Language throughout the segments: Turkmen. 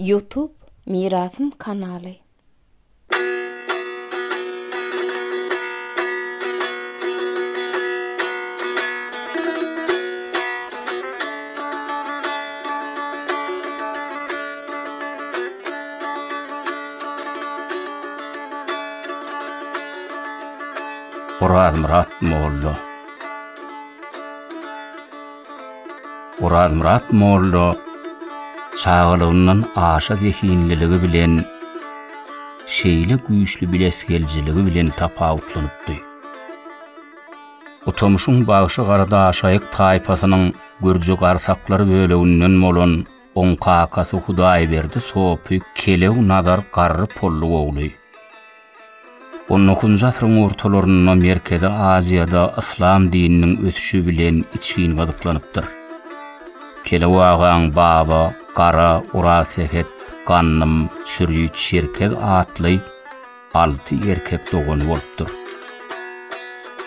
YouTube Mirasım kanaly. Urad Murat Moğollu çağılığından aşa zehinliligi bilen şeýle güýçli bilesgelçiligi bilen tapawutlanıpdy. Otomuşun bagyşy garada aşaýyk taýpasynyň görje garsaklary böleginden bolan oň kakasy Hudaýberdi sopy kelew nazar garry polluk ogly. 19-njy asyryň ortalarynda Merkezi Aziýada islam dininiň ösüşi bilen içgin gadyklanypdyr. Kelew agaň baba, Kara, Urasehet, Gannym, Çürüýt, Şerkez atly 6 erkek dogan bolupdyr.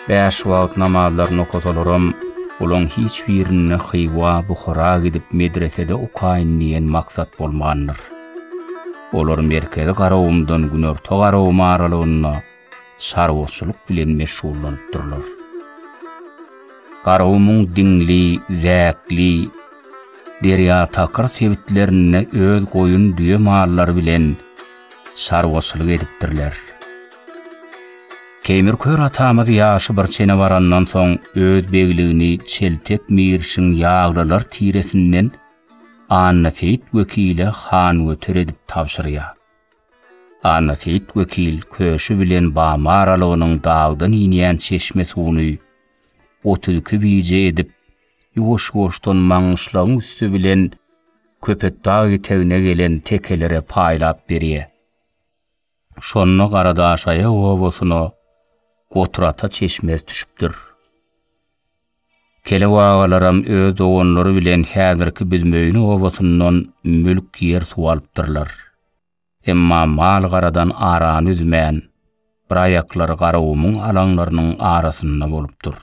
5 wagt namazlaryny okutalaram, olaň hiç birini Hywa, Buhara gidip medresede okaýyn diýen maksat bolmagandyr. Olar Merkezi garawumdan günorta garawum aralygyna şarwatçylyk bilen meşgullanypdyrlar. Garawumyň diňli, zäkli, derya takır sevitlerine öz koyun düye mallary bilen şarwatçylyk edipdirler. Keýmir kör atamyz ýaşy bir çene barandan soň öz begligini çeltek mirşiň ýagdalar tiresinden Anna Seyit wekili han götür edip tapşyrýar. Anna Seyit wekil köşü bilen bama aralygynyň dagdan inýän çeşme suwuny 32 bije edip ýoş-ýoşdan maňyşlagyň üstü bilen köpet dagy tewne gelen tekelere paýlap berýär. Şonny garada aşaýa owasyna gotrata çeşmesi düşüpdir. Kelew agalaram öz oğunları bilen häzirki bilmeýini owasyndan mülk ýer suwalypdyrlar. Emma mal garadan aran üzmän bir aýaklary garawumyň alaňlarynyň arasynda bolupdyr.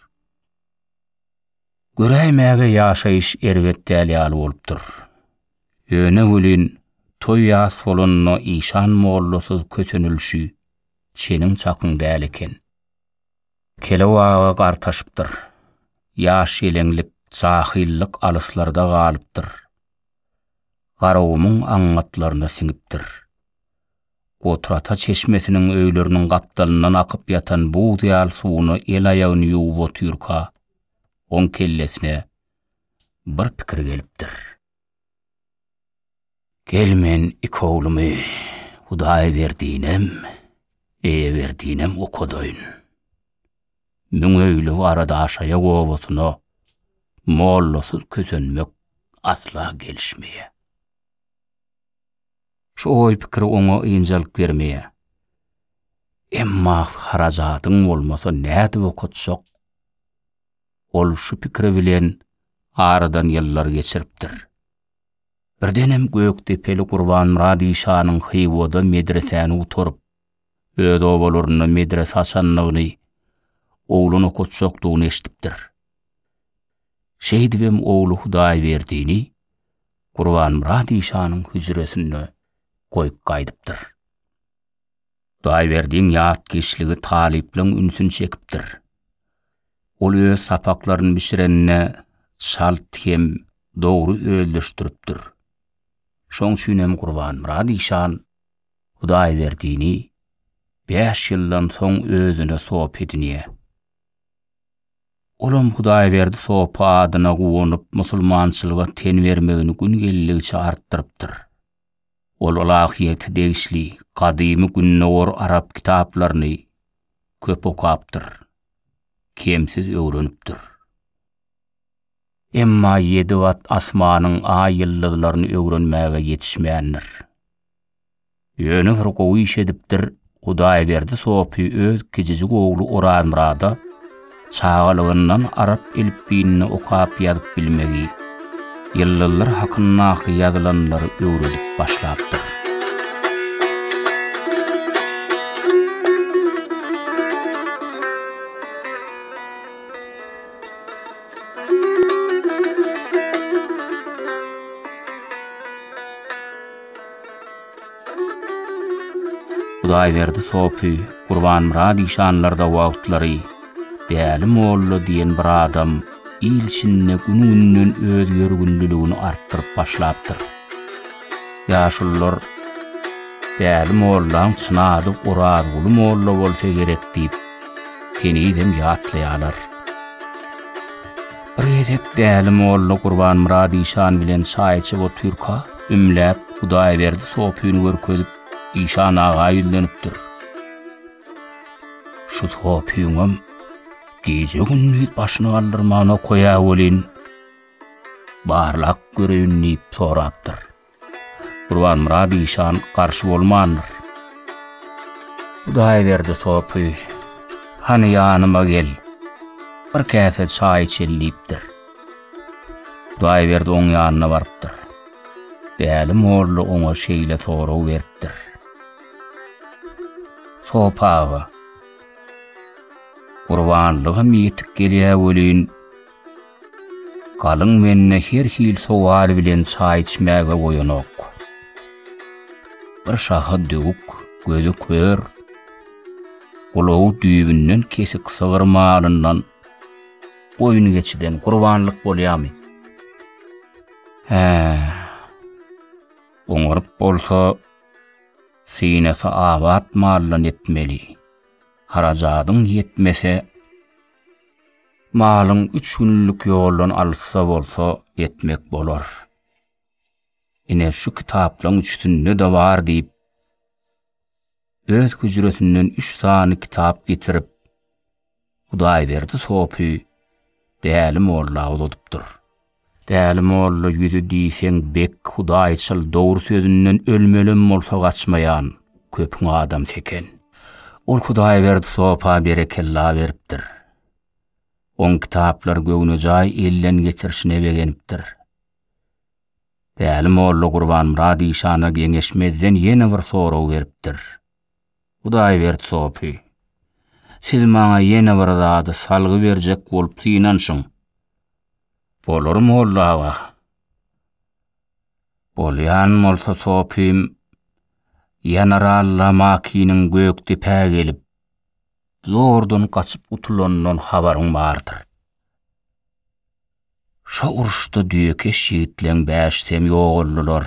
Göräýmäge ýaşaýyş erbetde ýaly bolupdyr. Öne wülin toý ýas bolanyna işan mollasyz köçenilşi çeniň çakyň däl eken. Kelew aga gartaşypdyr. Ýaş ýeleňlik, jahillik alyslarda galypdyr. Garawumyň aňatlaryna siňipdir. Gotrata çeşmesiniň öýleriniň gapdalyndan akyp ýatan bu diýal suwuny el aýagyny ýuwup otyrka, on kellesine bir pikir gelipdir. Gelmen iki oğlumy Hudaýberdinem, berdiňem okadoýun. Müň öýle arada aşaýa owasyna mollasyz köçenmek asla gelişmeýär. Şu oý pikir oňa ýynjalyk bermeýär. Emma harajatyň bolmasa näde okutsak? Ol şu pikiri bilen aradan ýyllar geçiripdir. Birdenem Gökdepeli Gurban Murad Işanyň Hywada medresäni uturup, öz owalaryna medrese açanlygyny, oğlunu okutjoklugyny eşitipdir. Şeýdibem oğlu Hudaýberdini Gurban Murad Işanyň hüjresine goýup gaýdypdyr. Hudaýberdiň ýat kişligi talipliň ünsün çekipdir. Ol öz sapaklaryny bişirenine şalt hem dogry öldürşdiripdir. Şoň üçinem Gurban Murad Işan Hudaýberdini 5 ýyldan soň özüne sop edinýär. Olam Hudaýberdi sopa adyna gowunyp musulmançylyga ten bermegini gün gelligiçe artdyrypdyr. Ol alahyety degişli, gadymy günnäwr arab kitaplaryny köp okapdyr. Kemsiz öwrenipdir. Emma 7 wat asmanyň ay ýyldyklaryny öwrenmäge ýetişmeýändir. Ýöne bir gowy iş edipdir. Hudaýberdi sopy öz kijijik ogly Urad Murada çağalygyndan arab elbini okap ýazyp bilmegi, ýyllar hakyna ýazylanlary öwredip başlapdyr. Hudaý berdi sopy, Gurban Murad işanlarda wagtlary, dälim ollu diýen bir adam ilşinne gününden öz görgünlüligini artdyryp başlapdyr. Ýaşullar dälim ollan çynady urazguly molla bolsa gerek diýip kenidem ýatlaýarlar. Bir edek dälim ollu Gurban Murad işan bilen şaýçy bu türka ümläp Hudaý berdi sopyny görkezip işan ağa ýülenipdir. Şu sopyňam gece günlü başını kaldırmağına koya bolin, barlak göreyün deyip soraptır. Gurban Murad işan karşı bolmandır. Hudaý berdi sopy, hani ýanyma gel, bir käse çay içellipdir. Hudaý berdi oň ýanyna barypdyr. Dälim orlu oňa şeýle soraw beripdir. Sopaga Gurbanlygym ýetip gelýär bolin, galyň menne her hil sowal bilen çay içmäge goýanok. Bir şahy döwük, gözü kör, gulaw düýbünden kesik sygyrmalyndan boyun geçiden gurbanlyk bolýarmy? Oňaryp bolsa, sinesi abat mallan etmeli. Harajadyň yetmese, malyň 3 günlük ýoldan alsa bolsa etmek bolar. Ine şu kitaplaryň üçsünde de bar diýip, öz hüjretinden 3 sany kitap getirip, Hudaý berdi sopy, dälim orla uzadypdyr. Dälim orla ýüzü diýseň bek Hudaýçyl dogry sözünden ölmelim bolsa gaçmaýan köpüň adam seken. Ol Hudaý berdi sopa berekella beripdir. On kitaplar göwnüjay elden geçirişine begenipdir. Dälim orla Gurban Murad işana geňeşmezden ýene bir soraw beripdir. Hudaý berdi sopy, siz maňa ýene bir zady salgy berjek bolup synanşyň. Bolarmy ollaga? Bolýan bolsa sopym, Yanaralla makinin gökde pägelip, zordan kaçıp utulandan habarın bardır. Şa uruşda düýekeş ýigitleň 5 tem ýogollular.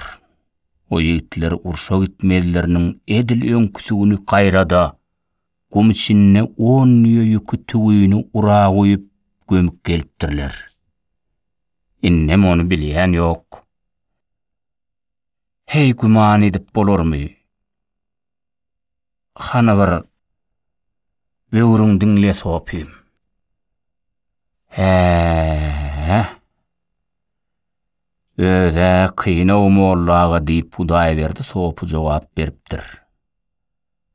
O ýigitler uruşa gitmelileriniň edil öňküsüni gaýrada, gum içinde 10 ýükü tüwüni ura goýup gömüp gelipdirler. Innem onu bilýän ýok. Hey guman edip bolarmy? Hana bir böwrüň diňle sopym. Öze kıynaw mollaga diýip Hudaý berdi sopy jogap beripdir.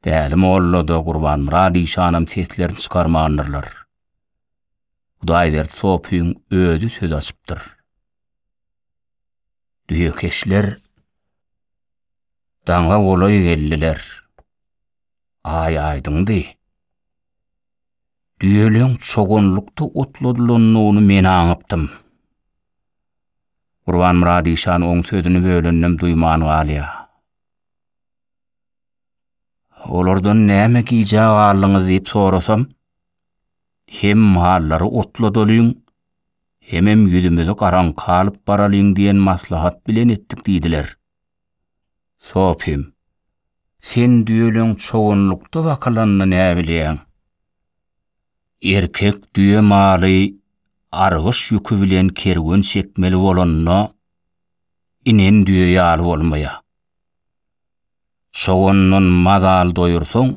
Dälim ollada Gurban Murad işanam seslerini çykarmandyrlar. Hudaý berdi sopyň özü söz açypdyr. Düýekeşler daňa golay geldiler. Aýdyňdy. Düýeleň çogonlukda otladylanlygyny men aňypdym. Gurban Murad işan oň sözüni bölennem duýman galýa. Olardan näme giýjek galyňyz diýip sorasam, hem mahallary otladylyň, hemem ýüzümüzi garaň kalyp baralyň diýen maslahat bilen etdik diýdiler. Sopym, sen düýeleň çogonlukda wakalanna näme bilýän? Erkek düýe maly argyş ýükü bilen kerwen çekmeli bolanna inen düýe ýaly bolmaýa. Çogondan mazal doýursaň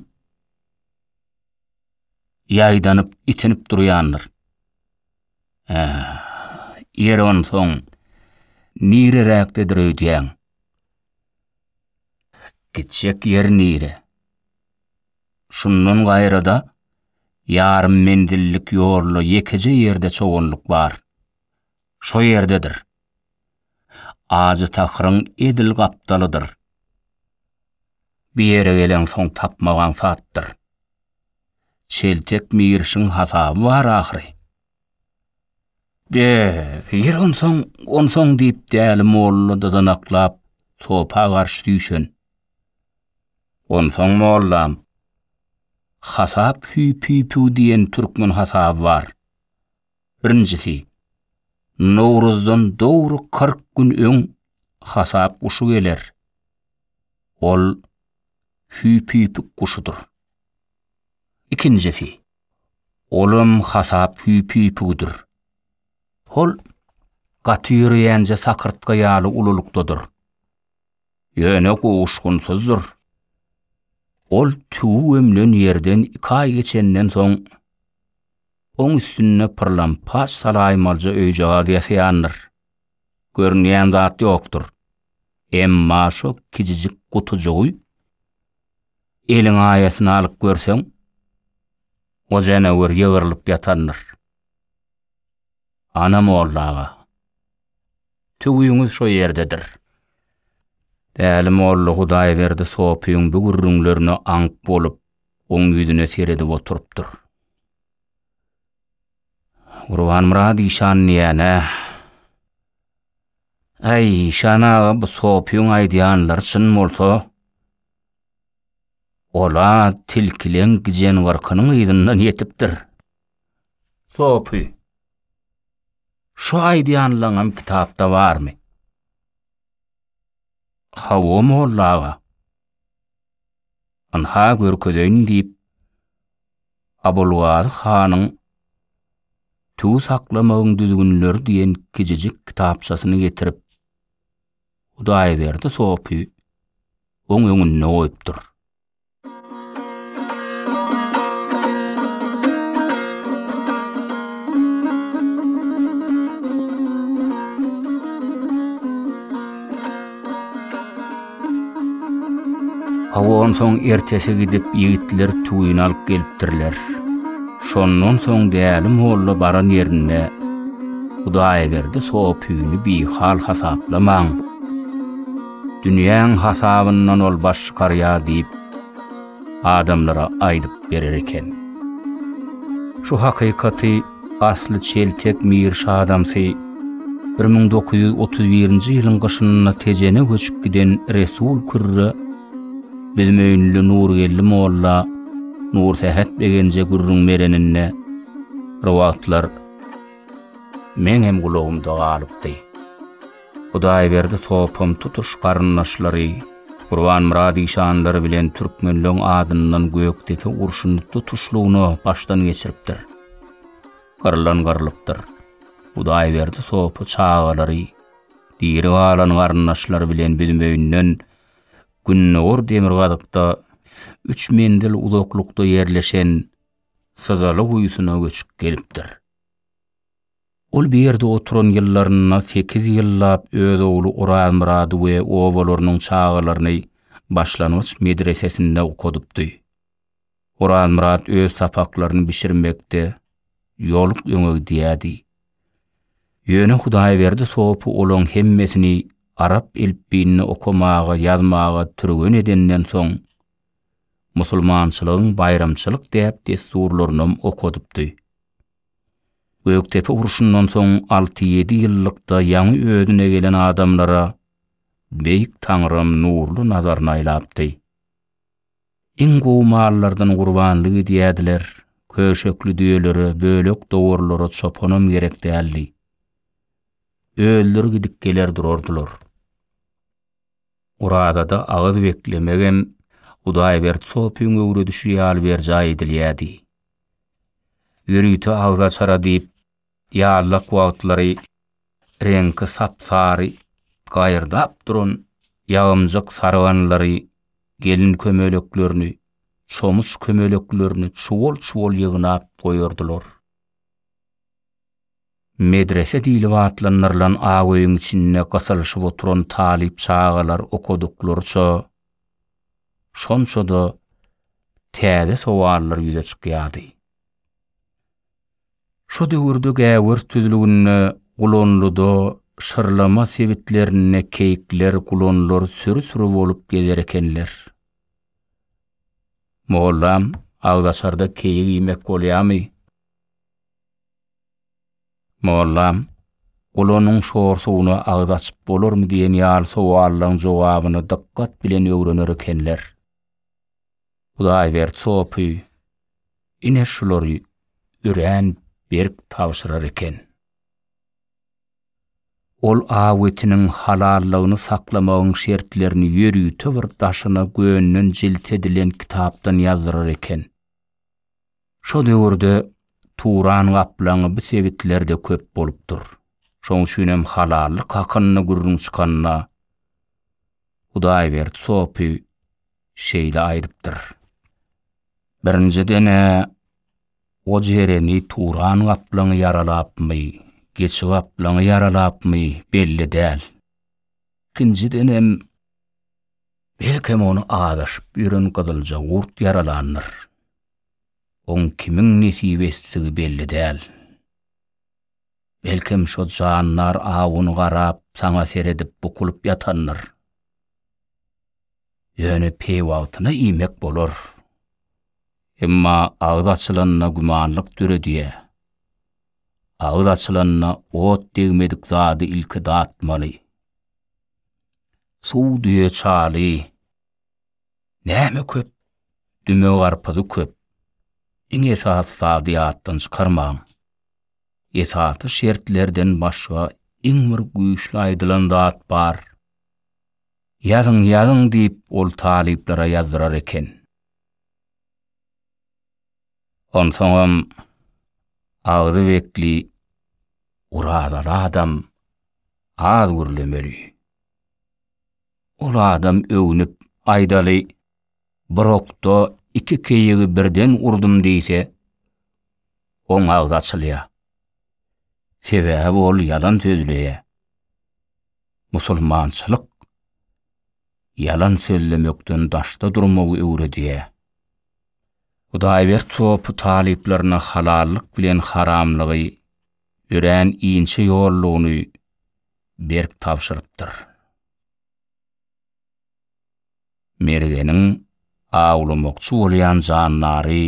ýaýdanyp itinip durýandyr. Ýeron soň nireräkdedir öýdýän. Gitjek ýer nire. Şundan gaýrada yarım mendillik ýorly ýekije ýerde çogonluk bar. Şo ýerdedir. Ajy tahyryň edil gapdalydyr. Bir ýere gelen soň tapmagan satdyr. Çeltek mirişiň hasaby bar ahyry. Ýer onsoň diýip dälim oğlu dazanaklap sopa garşy düşen. Onsoň mollam, hasap hüpüpü diýen türkmen hasabı var. Birincisi, Nowruzdan dogry 40 gün öň hasap kuşu geler. Ol hüpüpük kuşudur. İkincisi, olum hasap hüpüpüdür. Ol gatyýürýänje sakırtka ýaly ululukdadyr. Ýöne goşgunsuzdur. Ol tuğ ömlön yerden 2 ay geçenden soň oň üstüne pırlampas salaýmalja öýjaga ýasaýandyr. Görünýän zat ýokdur. Emma şo kijijik gutujugy eliň aýasyny alyp görseň, o janawar ýygyrlyp ýatandyr. Ana mollaga, tüwüňiz şo ýerdedir. Däli mollu Hudaý berdi sopyň bu gürrüňlerini aňyp bolup, oň ýüzüne seredip oturupdyr. Urwan Murad işan ýene. Ay, şana bu sopyň aýdýanlar çyn bolsa, ola tilkilen gijen warkynyň ýyzyndan ýetipdir. Sopy, şu aýdýanlaryň kitapda barmy? Hawa mollaga. Anha görkedeň diýip, Abulwaz hanyň tu saklamagyň düzgünler diýen kijijik kitapçasyny getirip, Hudaý berdi sopy oň öňüne goýupdyr. Awon soň ertesi gidip ýigitler tuýuny alyp gelipdirler. Şondan soň däli molla baran ýerine Hudaý berdi sopyny bir hal hasaplamaň. Dünýäň hasabyndan ol baş çykarýar diýip adamlara aýdyp berer eken. Şu hakykaty asly çeltek Mir Şadamsy 1931-nji ýylyň gyşyna tejene göçüp giden Resul Kürre bilmeýinli Nurgelli molla Nur Sehet begenje gürrüň merenine rawatlar men hem gulagymda galypdy. Hudaý berdi sopam tutuş garynnaşlary, Urwan Murad işanlary bilen türkmenliň adyndan göýekdeki urşuny tutuşlugyny başdan geçiripdir. Garlypdyr. Hudaý berdi sopu çağalary, diri alan garynnaşlary bilen bilmeýinden Günnur Demirgadykda 3 mendil uzaklykda ýerleşen Syzaly guýusyna göçüp gelipdir. Ol bir ýerde oturan ýyllaryna 8 ýyllap öz ogly Urwan Murad we obalarynyň çağalaryny başlangyç medresesinde okudypdy. Urwan Murad öz sapaklaryny bişirmekde ýolup öňe diýdi. Ýöne Hudaý berdi sopy olaň hemmesini Arap elbini okumaga, yazmaga türgün edenden soň musulmançylygyň bayramçylyk diýip desturlaryny okudypdy. Göktepe uruşundan soň 6-7 ýyllykda ýaňy ödüne gelen adamlara beýik Taňrym nurlu nazaryny aýlapdy. Iň goýmallardan gurbanlyk edýärdiler, köşekli düýeleri, bölek dowurlary çopanam gerek däldi. Öldür gidip geler dururdular. Urada da ağız beklemegem Hudaý berdi sopyň öwre düşýär berjaý edilýärdi. Ýürüýte ağza çara diýip ýarlyk wagtlary rengi sapsary gaýrdap duran ýagymjyk sarwanlary gelin kömeleklerini, çomuş kömeleklerini çuwal ýygnap goýardylar. Medrese dili watlanlarlan agoýyň içinde gasalyşyp oturan talip çağalar okuduklarça şonçoda täze sowallar ýüze çykýardy. Şo döwürde gäwür tüzlügünde gulonluda şyrlama sebitlerine keýikler, gulonlar sürü bolup geler ekenler. Mollam agdaşarda keýik ýemek bolýarmy? Mollam, gulonyň şor suwuny agz açyp bolarmy diýen ýaly sowallaryň jogabyny dykkat bilen öwrener ekenler. Hudaý bert sopy ine şulary ürän berk tawşyrar eken. Ol awetiniň halallygyny saklamagyň şertlerini ýörüýte bir daşyna gönnün jilt edilen kitapdan ýazdyrar eken. Şo döwürde Turan gaplangy bu sebitlerde köp bolupdyr. Şoň üçin hem halallyk hakyny gürrüň çykanyna Hudaý bert sopy şeýle aýrypdyr. Birinciden o jereni Turan gaplangy yaralapmy, geçi gaplangy yaralapmy belli däl. İkinciden hem belkem onu adaşyp ýören gydylja urt yaralanýar. On kimiň nesibetsigi belli däl. Belkem şo janlar awuny garap saňa seredip bukulup ýatanlar. Ýöne peýwagtyna iýmek bolar. Emma ağız açılanına gümanlyk dürediye. Ağız açılanına ot degmedik zady ilki dağıtmaly. Suw diýe çaly. Näme köp? Düme garpady köp. Iň esas zadiýatdan çykarmaň. Esasy şertlerden başga iň bir güýçli aýdylan zat bar. Ýazyň diýip ol taliplere ýazdyrar eken. Onsoňam ağzy bekli uradar adam az gürlemeli. Ol adam öwnüp aýdaly bir okda iki keýigi birden urdum diýse, oň ağzy açylýar. Sebäbi ol yalan sözleýär. Musulmançylyk yalan sözlemekden daşda durmagy öwrediýär. Hudaý bert sopy taliplerine halallyk bilen haramlygy ürän iňçe ýollugyny berk tawşyrypdyr. Mergeniň awlamokçy bolýan janlary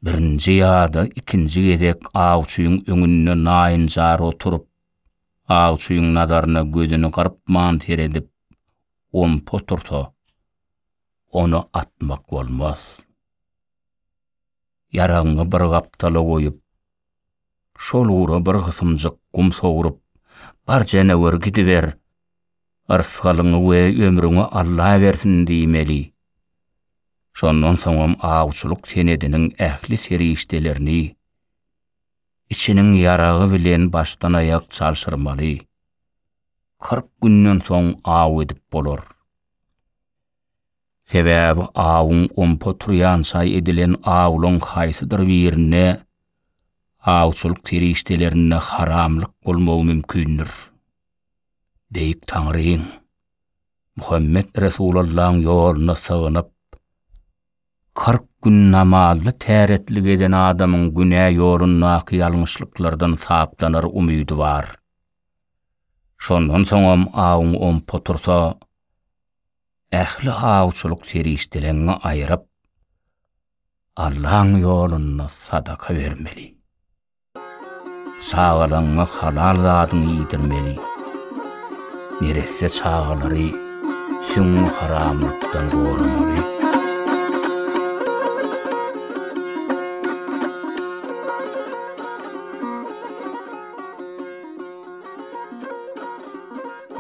birinji ýa-da ikinji gezek awçyň öňünde naýynjar oturup, awçyň nazaryna gözüni garpman teredip on potursa, onu atmak bolmaz. Yaraňy bir gaptala goýup, şol ura bir gysymjyk gum sogurup, barjana wer gidiber, arsgalyňy we ömrüňi Allah bersin diýmeli. Şondan soňam awçylyk senediniň ähli serişdelerini içiniň yaragy bilen başdan aýak çalşyrmaly. 40 günden soň aw edip bolar. Sebäbi awun poturyan say edilen awlyň haýsydyr birine awçylyk serişdelerine haramlyk bolmagy mümkindir. Beýik Taňryň Muhammed Resulullahyň ýoluna sığınıp 40 gün namazly täretlik eden adamyň günä ýolundaky ýalňyşlyklardan saplanır umydy bar. Şondan soňam awun potursa, ähli awçylyk serişdelerini aýryp Allah'ın ýoluna sadaka vermeli. Çağalaňy halal zadyny ýitirmeli. Neresse çağalary şuň haramlykdan goramaly.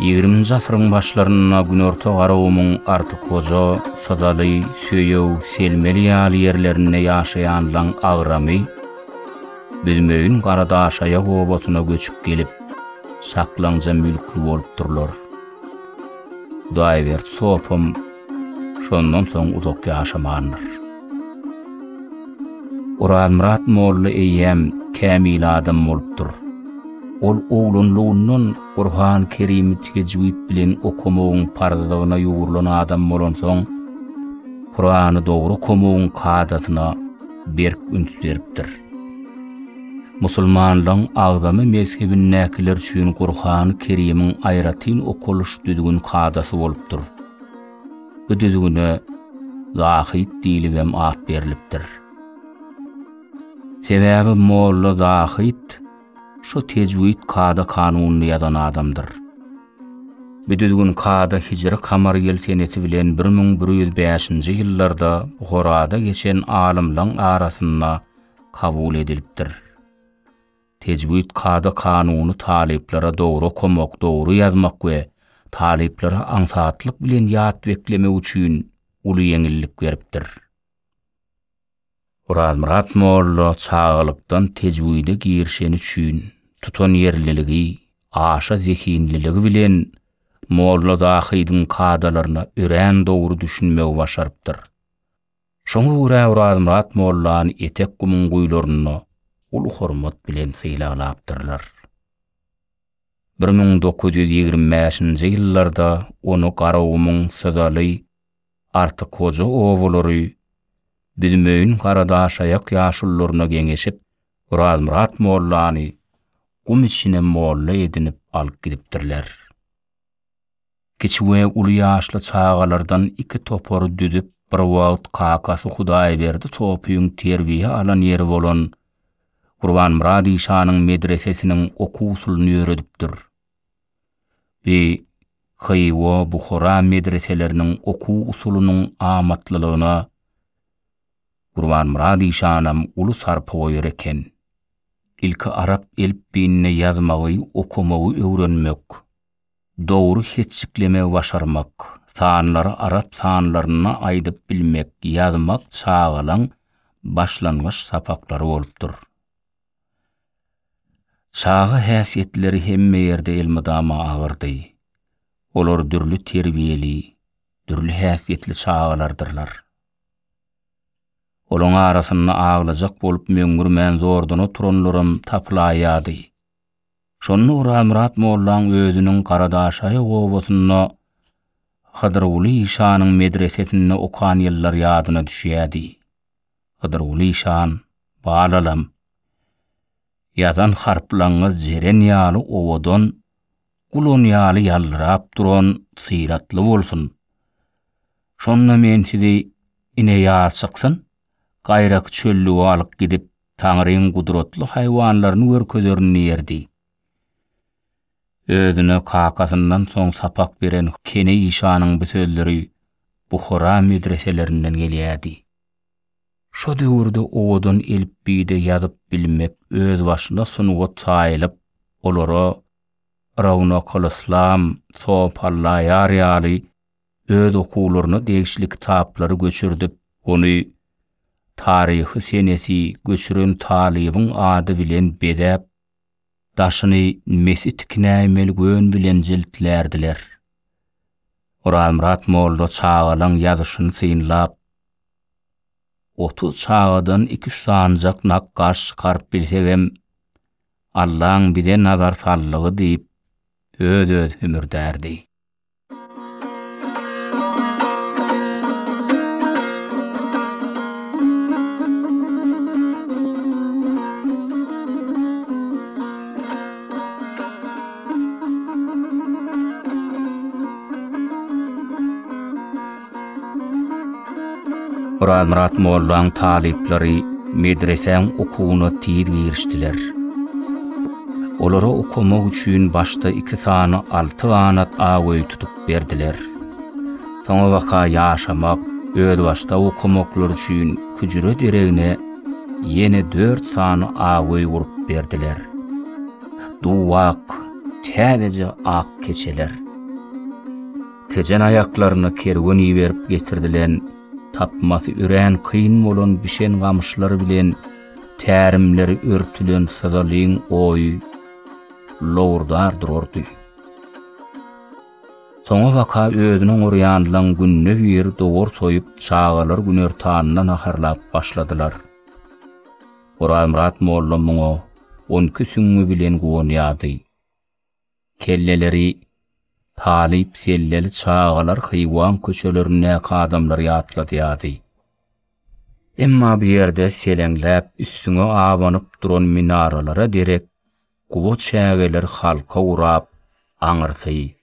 Ýigrimji asyryň başlaryna günorta garawymyň arty koja, sazaly, söýew, selmeli ýaly ýerlerinde ýaşaýanlaň agramy, bilmeýin garadaşaýa gobasyna göçüp gelip, saklanja mülkli bolup durlar. Hudaý bert sopam, şondan soň uzak ýaşamandyr. Ural Murat molly eýem kämil adam bolupdyr. Ol oğlunluğundan Kur'an-ı Kerim'i tecvid bilen okumagyň parzyna ýuwrulan adam bolan soň, Kur'any dogry okumagyň kadatyna berk üns beripdir. Musulmanlaryň agzamy mezhebindekiler üçin Kur'an-ı Kerim'iň aýratyn okulyş düzgün kadasy bolupdyr. Bu düzgüne zahid diýilip at berilipdir. Sebäbi molla zahid şo tecvid kada kanunyny ýazan adamdyr. Büdüdgün kada hicri kamar yıl senesi bilen 1105-nji ýyllarda Buharada geçen alimlaryň arasynda kabul edilipdir. Tejwid kada kanuny taliplere dogry okumak, dogry ýazmak we taliplere aňsatlyk bilen ýat beklemek üçin uly ýeňillik beripdir. Murat Molla çağlykdan tejwide girişen üçin tutan yerliligi, aşa zekinliligi bilen Molla dahydyň kadalaryna ören dogry düşünmegi başarypdyr. Şoňa Murat Mollany etek gumun guýlaryna ulu hormat bilen syýlalapdyrlar. 1925-nji ýyllarda onu garawymyň sözaly artyk hoja owulary bilmeýin garadaşaýak ýaşullaryna geňeşip Murat Mollany gum içine molla edinip alyp gidipdirler. Kiçwe uly ýaşly çağalardan iki topory düdüp bir wagt kakasy Hudaý berdi topyň terbiýe alan ýeri bolan Gurban Murad Işanyň medresesiniň oku usulyny öğredipdir. Haýwa Buhara medreseleriniň oku usulynyň amatlylygyna Gurban Murad Işanam uly sarpy goýar eken. İlki Arap elbini ýazmagy, okumagy öwrenmek, dogry heçiklemek başarmak, sanlary Arap sanlaryna aýdyp bilmek, ýazmak çağalaň başlangyç sapaklary bolupdyr. Çağı häsiýetleri hemme ýerde elmydama agyrdy. Olar dürli terbiýeli, dürli häsiýetli çağalardyrlar. Olaň arasynda ağlajak bolup meňgürmän zordan oturanlarym tapylaýady. Şonu Murat Mollaň özüniň garadaşaýy gowasyna Hadrawly Işanyň medresesinde okan ýyllar ýadyna düşýärdi. Hadrawly Işan, balalam, ýazan harplaňyz jeren ýaly owadan gulon ýaly ýaldyrap duran syratly bolsun. Şonna men sizi ine ýaşaksyn, gaýrak çöllüge alyp gidip Taňryň gudratly haýwanlaryny görkezlerini ýerdi. Özüne kakasyndan soň sapak beren Kene Işanyň bu sözleri Buhara medreselerinden gelýärdi. Şo döwürde owadan elbide ýazyp bilmek öz başyna sunuga taýylyp, olara Rawnak al-Islam, Sopallaýar ýaly öz okularyna degişli kitaplary göçürdip, ony taryhy senesi göçüren talybyň ady bilen bedäp, daşyny mesit kinämel gön bilen jiltlerdiler. Murat Molla çağalaň ýazyşyny synlap, 30 çağadan 2-3 sanjak nakkaş çykaryp bilsegem, Allahyň bize nazar sallygy diýip öz hümürdärdi. Murat Mollaň talipleri medreseň okuwyna tiýir girişdiler. Olara okumak üçin başda 2 sany 6 anat agoý tutup berdiler. Soňa waka ýaşamak, öz başda okumaklar üçin küjüre deregine ýene 4 sany agoý gurup berdiler. Duwak, täzeje ak keçeler. Tejen aýaklaryny kerweni berip getirdilen tapmasy üren kıyın bolan bişen gamyşlary bilen tärimleri örtülen sazalyň oý lowrdar dururdy. Soňa waka özüniň urýanlyň günne bir dogor soýup çağalar güner taýynyna naharlap başladylar. Murat Molla muňa 12 süňňi bilen gowunýardy. Kelleleri talip selleli çağalar haýwan köçelerine adamlar ýatladýardy. Emma bir ýerde selenläp üstüňe abanyp duran minaralara derek gowut şägeler halka urap aňyrsy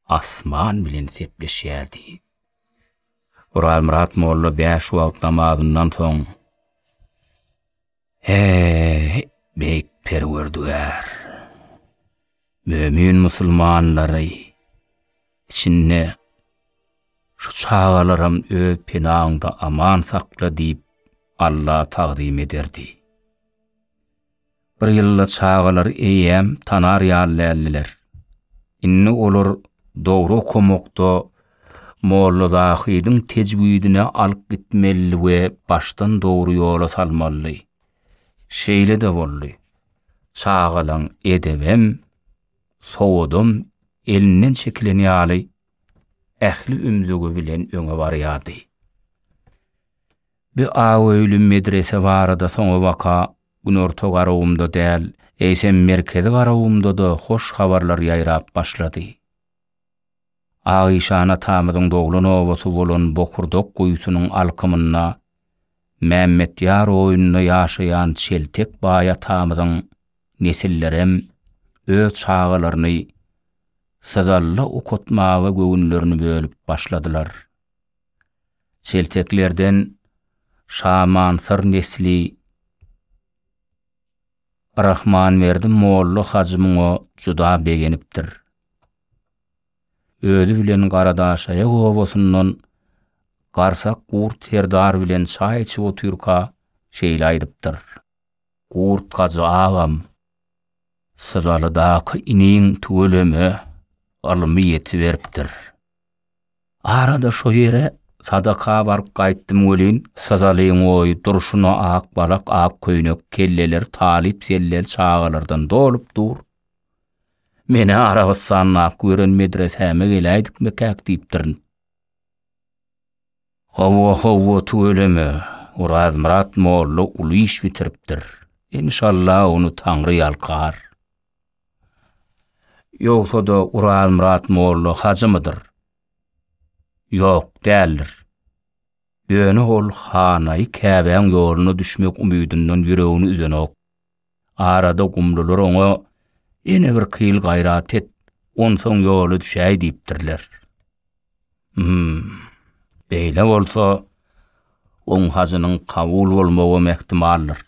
asman bilen sepleşýärdi. Murat Molla 5 wagt namazyndan soň bek perwerdigar, mömin musulmanlary, içinne şu çağalaram öz penağında aman sakla deyip Allah taqdim ederdi. Bir yılla çağalar eýem tanar ýarlälliler. Inni olur dogry okumokda Molla Zahidiň tejwidine alyp gitmeli we başdan dogry ýola salmaly. Şeýle de boldy. Çağalaň edebem, sowudum elinden çekilenýäli ähli ümzügi bilen öňe barýardy. Bir aýly medrese barada soňa waka günorta garawymda däl, eýsem merkezi garawymda da hoş habarlar ýaýrap başlady. Aýşana tamydyň doglan owasy bolan Bokurdok goýusynyň alkymyna Mämmet ýar oýunyna ýaşaýan çeltek baýa tamydyň nesillerem öz çağalaryny sazalla okutmaga göwünlerini bölüp başladylar. Çelteklerden Şamansır nesli Rahmanverdi Molla hajmyňa juda begenipdir. Özü bilen garadaşaýa owasyndan garsak gurt terdar bilen çay içip oturka şeýle aýdypdyr. Gurt gajy agam, Syzalydaky iniň tügeleme alymy ýeti beripdir. Arada şo ýere sadaka baryp gaýtdym welin, Syzalyň oý durşuna ak balak ak köýnek kelleler talip seller çağalardan dolup dur. Mene Arabistan ak gören medreseme geleýdik mekak diýipdirin. Hawa tügeleme, Uraz Murat Molla uly iş bitiripdir. İnşallah onu Taňry ýalkar. Ýogsa da Uraz Murat Molla hajymydyr? Ýok, däldir. Ýöne ol hanaý käbäň ýolyna düşmek umydynyň ýüregini üzenok. Arada gumlular oňa ene bir kyl gaýrat et, onsoň ýoly düşäý diýipdirler. Beýle bolsa, oň hajynyň kabul bolmagy ehtimallyr.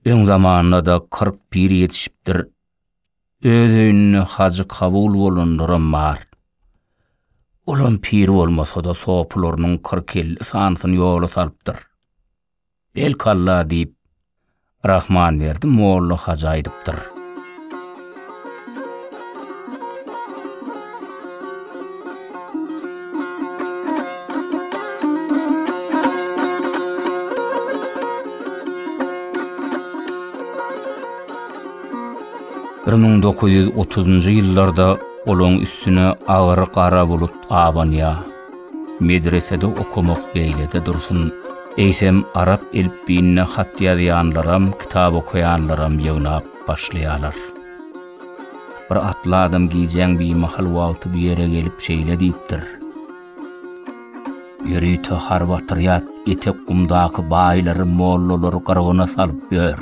Öň zamanynda da 41 ýetişipdir. Öz öýüne hajy kabul bolanlaram bar. Olan pir bolmasa da sopularynyň 40 sansyny ýola salypdyr. Belkalla diýip Rahmanverdi Molla haja aýdypdyr. Bir 1930-njy ýyllarda olaň üstüne agyr gara bulut abanýa. Medresede okumak beýlede dursun. Eýsem Arap elbine hat ýazýanlaram, kitap okuýanlaram ýygnap başlaýarlar. Bir atly adam giýjäň bir mahal wagty bir ýere gelip şeýle diýipdir. Ýürüýte harwatyryat etek gumdaky baýlary mollulary garwyna salyp ýör.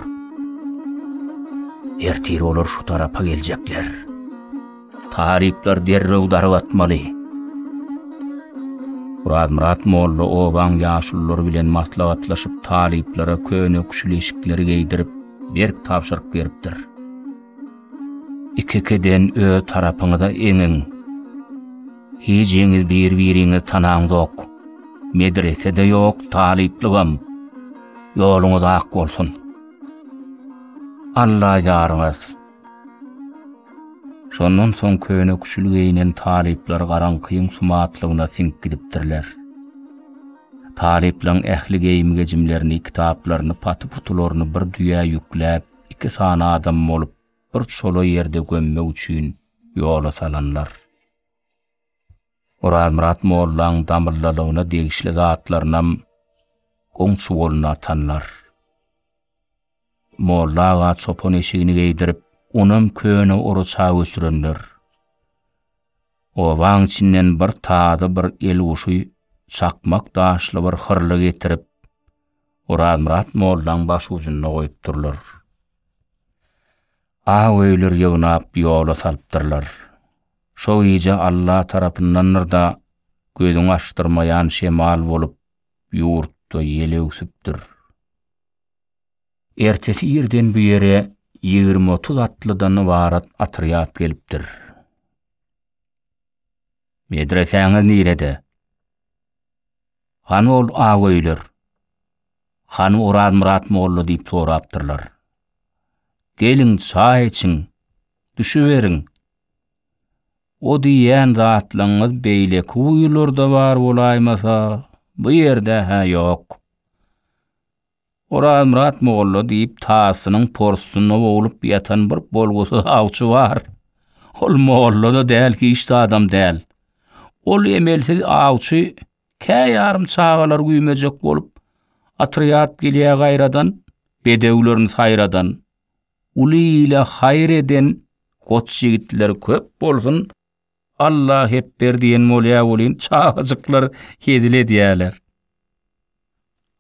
Ertir olur şu tarafa gelecekler. Taripler derrew daryp atmaly. Murat Molla owaň ýaşullar bilen maslahatlaşyp taliplere könek şüleşikleri geýdirip berk tapşyryk beripdir. İkikeden öz tarapyňyza eňiň. Hiçiňiz bir-biriňiz tanaňyz ok. Medresede ýok talipligam. Ýoluňyz ak bolsun. Allah ýarňyz. Şondan soň könek şülgeýinen talipler garankyň sumatlygyna sink gidipdirler. Talipleň ähli geýim gejimlerini, kitaplaryny, paty-putularyny bir düýä ýükläp, 2 sana adam bolup bir şola ýerde gömmek üçin ýola salanlar. Uraz Murat Mollaň damyrlaryna degişli zatlarynam goňçu bolna atanlar. Mollaga çopon eşigini geýdirip, onam köne oruça göçürenler. Owaň içinden bir taýda bir el uşy çakmak daşly bir hyrly getirip, Uraz Murat Mollaň baş ucuna goýup durlar. Aýlyr ýygnap ýola salypdyrlar. Şo iýje Allah tarapyndan da gözüň açdyrmaýan şemal bolup ýurtda ýele üsüpdir. Ertesi ýerden bu ýere 20-30 atlydan ibarat atryat gelipdir. Medreseňiz nirede? Han ol aýlar. Han Orad Murat Molla diýip sorapdyrlar. Gelin çay için, düşüberiň. O diýen zatlaňyz beýle kuýulurda bar bolaýmasa, bu ýerde ha ýok. Orad Murat Molla diýip tasynyň porsuny bolup ýatan bir bolgusy awçy bar. Ol Molla da däl ki işte adam däl. Ol emelsiz awçy käýarym çağalar güýmejek bolup atriyat gelýä gaýradan, bedewlerini saýradan, uly ile hayr eden goç jigitler köp bolsun, Allah hep berdiýen molya bolyn çağajyklar hedile diýerler.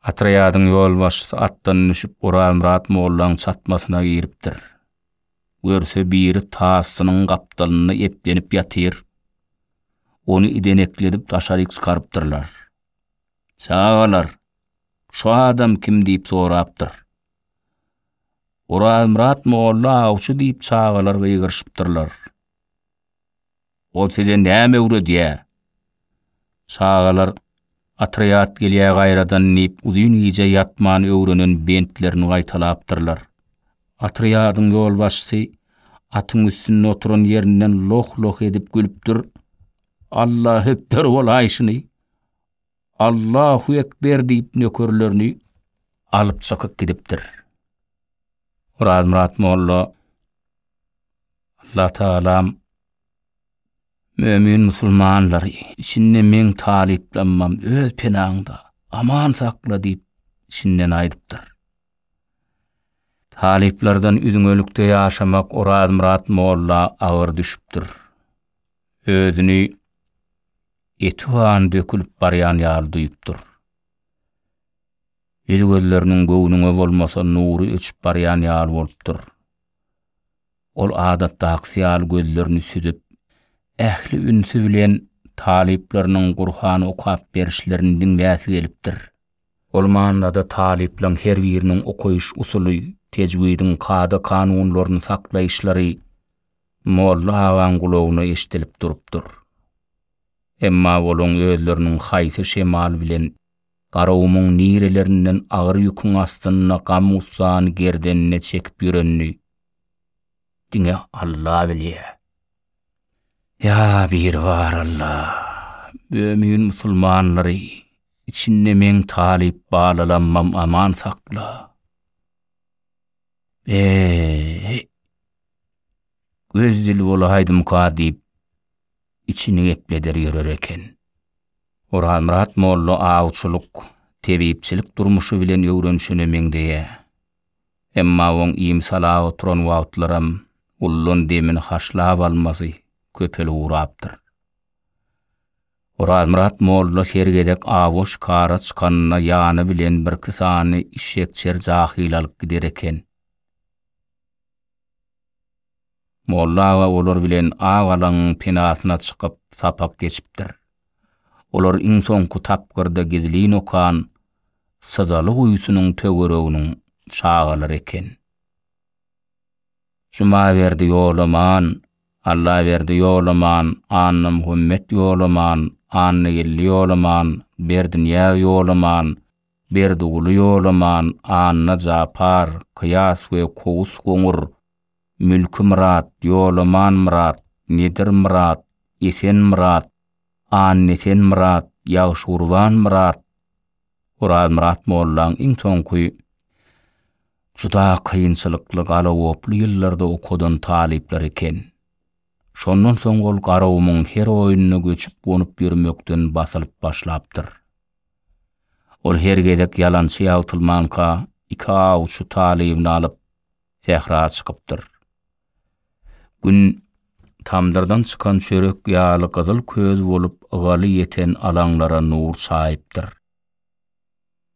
Atriyadyň ýol başçysy atdan düşüp Orad Murat Mollaň çatmasyna giripdir. Görse biri tasynyň gapdalyny eplenip ýatyr. Onu idenekledip taşaryk çykarypdyrlar. Çağalar, şu adam kim diýip sorapdyr. Orad Murat Molla awçy diýip çağalar gygyrşypdyrlar. O size näme öwredýär? Çağalar atriyat gelýä gaýradan nip udyn iýje ýatman öwrenen bentlerini gaýtalapdyrlar. Atriyadyň ýol başçysy atyň üstünde oturan ýerinden loh edip gülüpdir. Allah hepper bolaýşyny. Allahu ekber diýip nökerlerini alyp çykyp gidipdir. Orad Murat Molla Allah Taalam mömin musulmanlary içinde men taliplenmem öz penaňda aman sakla diýip içinden aýdypdyr. Taliplerden üzüňölükde ýaşamak Orad Murat Molla agyr düşüpdir. Özüni etuan dökülüp barýan ýaly duýupdyr. Elgölleriniň göwnüňe bolmasa nury öçüp barýan ýaly bolupdyr. Ol adatda aksiyal gözlerini südüp, ähli ünsü bilen talipleriniň Gurhany okap berişlerini dinläsi gelipdir. Ol manada talipleň her biriniň okuyuş usuly, tejwidin kada kanunlaryny saklaýyşlary Molla awan gulagyna eşitilip durupdyr. Emma olaň özleriniň haýsy şemal bilen garawmyň nirelerinden agyr ýüküň astyna gam ussany gerdenine çekip ýörenni diňe Allah bilýär. Ya bir var Allah, mömin musulmanlary içinde men talip balalanmam aman sakla. Gözdil bolaýdym ka diýip içini epleder ýörer eken. Orad Murat Molla awçylyk, tebipçilik durmuşy bilen öwrenşini meňdeýär. Emma oň imsala oturan wagtlaram ullun demini haşlap almasy köpeli urapdyr. Orad Murat Molla şergedek awoş kara çykanyna ýany bilen bir kysany işekçer jahil alyp gider eken. Molla we olar bilen awalaň penasyna çykyp sapak geçipdir. Olar iň soňky tapgyrda gizlin okan syzaly uýsunyň töwereginiň çağalary eken. Şuma berdi ýolaman, Allah berdi ýolaman, anna Muhammed ýolaman, anna gelli ýolaman, berdi ýa ýolaman, berdi uly ýolaman, anna Japar, Kıyas we Kowus goňur, Mülkü Murat, ýolaman Murat, Nedir Murat, Esen Murat, Annesen Murat, Ýagşurwan Murat. Orad Murat Mollaň iň soňky juda kıyınçılykly galawoply ýyllarda okudan talipler eken. Şondan soň ol garawmyň her oýunyna göçüp gonyp ýürmekden basylyp başlapdyr. Ol her gedek ýalançy ýagtylmanka iki awçy talibini alyp sehra çykypdyr. Gün tamdyrdan çykan çörek ýaly gyzyl köz bolup ıgaly ýeten alaňlara nur çaýypdyr.